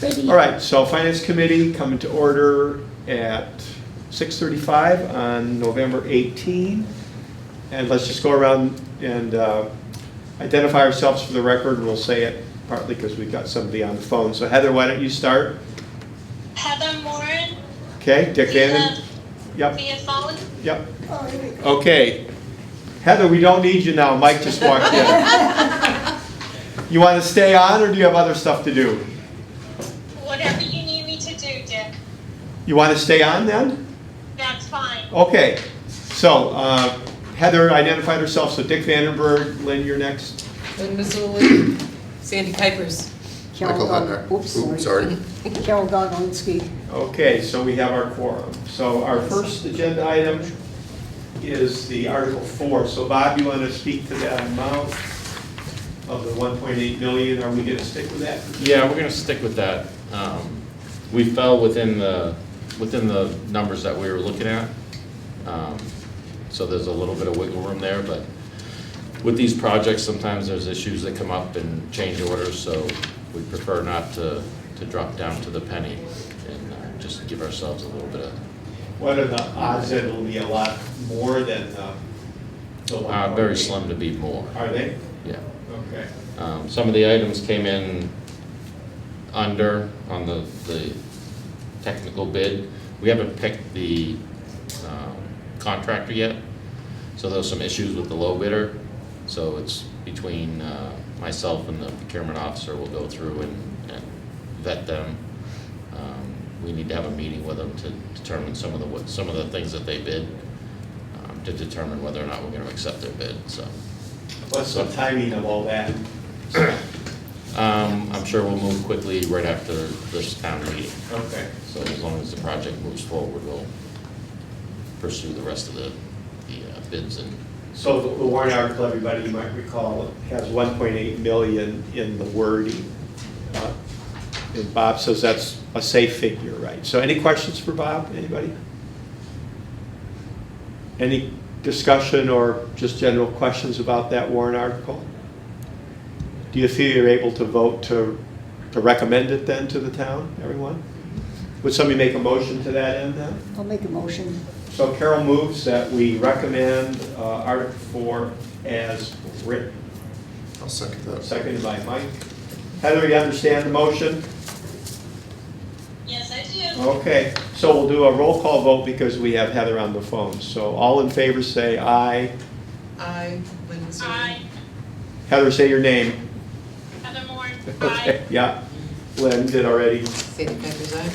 Ready. All right, so Finance Committee coming to order at 6:35 on November 18. And let's just go around and identify ourselves for the record. We'll say it partly because we've got somebody on the phone. So Heather, why don't you start? Heather Moran. Okay, Dick Vannon? Yep, Via phone. yep. Okay. Heather, we don't need you now. Mike just walked in. You want to stay on, or do you have other stuff to do? Whatever you need me to do, Dick. You want to stay on then? That's fine. Okay. So Heather identified herself, so Dick Vandenberg, Lynn, you're next. Lynn Mazzoli, Sandy Kuipers. Michael Hutner. Oops, sorry. Carol Gogolinsky. Okay, so we have our quorum. So our first agenda item is the Article 4. So Bob, you want to speak to that amount of the 1.8 million? Are we going to stick with that? Yeah, we're gonna stick with that. We fell within the numbers that we were looking at. So there's a little bit of wiggle room there, but with these projects, sometimes there's issues that come up and change orders, so we prefer not to drop down to the penny and just give ourselves a little bit of, What are the odds that it'll be a lot more than the very 1.8? slim to be more, Are they? yeah. Okay. Some of the items came in under on the technical bid. We haven't picked the contractor yet, so there's some issues with the low bidder. So it's between myself and the procurement officer. We'll go through and vet them. We need to have a meeting with them to determine some of the things that they bid, to determine whether or not we're going to accept their bid. So What's the timing of all that? I'm sure we'll move quickly right after this town meeting. Okay. So as long as the project moves forward, we'll pursue the rest of the bids and. So the warrant article, everybody, you might recall, has 1.8 million in the wording. And Bob says that's a safe figure, right? So any questions for Bob, anybody? Any discussion or just general questions about that warrant article? Do you feel you're able to vote to recommend it then to the town, everyone? Would somebody make a motion to that end then? I'll make a motion. So Carol moves that we recommend Article 4 as written. I'll second that. Seconded by Mike. Heather, you understand the motion? Yes, I do. Okay, so we'll do a roll call vote because we have Heather on the phone. So all in favor say aye. I, Lynn Mazzoli. Aye. Heather, say your name. Heather Moran. Okay, Aye. yeah. Lynn did already. Sandy Kuipers, aye.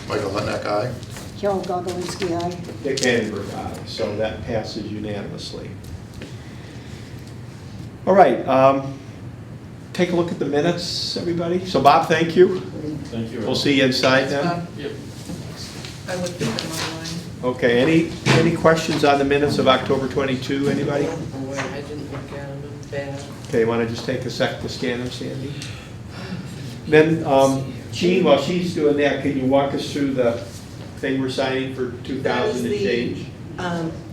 Michael Hutner, aye. Carol Gogolinsky, aye. Dick Vandenberg, aye. So that passes unanimously. All right, take a look at the minutes, everybody. So Bob, thank you. Thank you. We'll see you inside then. Yep. I looked at them online. Okay, any questions on the minutes of October 22, anybody? I didn't look at them, I'm bad. Okay, want to just take a sec to scan them, Sandy? Then, Jean, while she's doing that, can you walk us through the thing we're signing for 2,000 That is and change?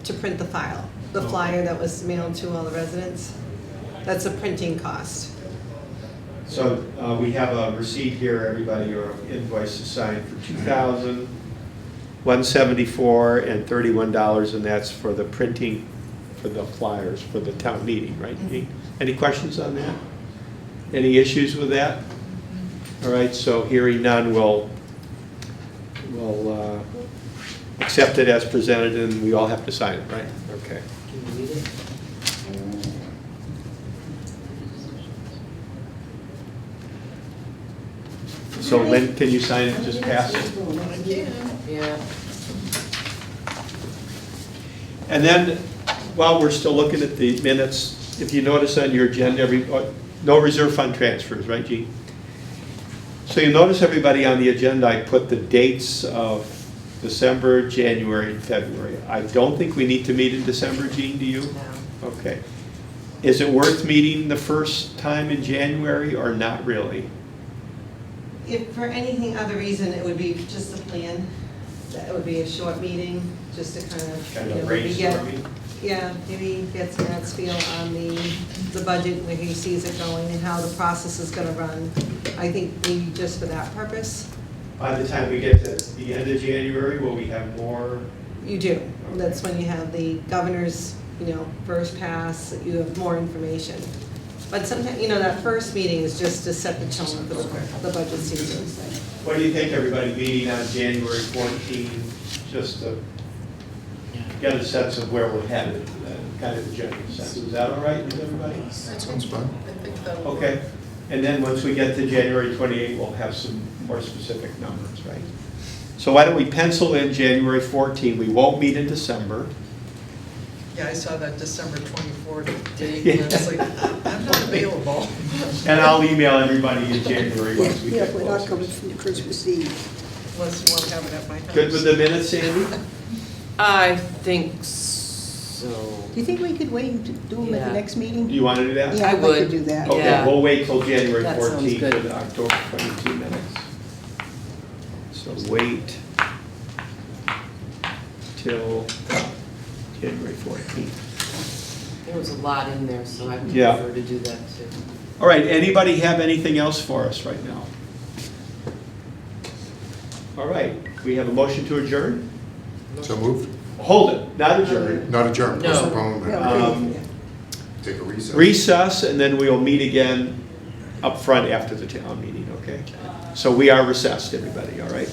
to print the file, the flyer that was mailed to all the residents. That's a printing cost. So we have a receipt here, everybody, or invoice to sign for $2,174.31, and that's for the printing for the flyers for the town meeting, right? Any questions on that? Any issues with that? All right, so hearing none, we'll accept it as presented, and we all have to sign it, right? Okay. Can you read it? So Lynn, can you sign it, just pass it? Yeah. And then, while we're still looking at the minutes, if you notice on your agenda, no reserve fund transfers, right, Gene? So you notice, everybody, on the agenda, I put the dates of December, January, and February. I don't think we need to meet in December, Gene, do you? No. Okay. Is it worth meeting the first time in January, or not really? If for anything other reason, it would be just a plan. That would be a short meeting, just to kind of, Kind you of know, maybe get brainstorming? Yeah, maybe get Matt's feel on the budget, where he sees it going and how the process is gonna run. I think maybe just for that purpose, By the time we get to the end of January, will we have more? you do. That's when you have the governor's, first pass, you have more information. But sometimes, that first meeting is just to set the tone for the budget season. What do you think, everybody, meeting on January 14th, just to get a sense of where we're headed, kind of a general sense? Is that all right with everybody? That sounds fun. I think that'll. Okay, and then once we get to January 28th, we'll have some more specific numbers, right? So why don't we pencil in January 14th? We won't meet in December. Yeah, I saw that December 24th date, Yeah. and I was like, I'm not available. And I'll email everybody in January once we Yeah, get we're not coming closer. from Christmas Eve. Unless you want to have it at my house. Good with the minutes, Sandy? I think so. Do you think we could wait and do them at Yeah. the next meeting? Do you want to do that? Yeah, I'd like to would. do that. Okay, Yeah. we'll wait till January That sounds 14th for good. the October 22 minutes. So wait till January 14th. There was a lot in there, so I would Yeah. prefer to do that too. All right, anybody have anything else for us right now? All right, we have a motion to adjourn? So moved? Hold it, not adjourn. Not adjourn, No. postpone, Yeah, Um, okay. take a recess. Recess, and then we'll meet again up front after the town meeting, okay? So we are recessed, everybody, all right?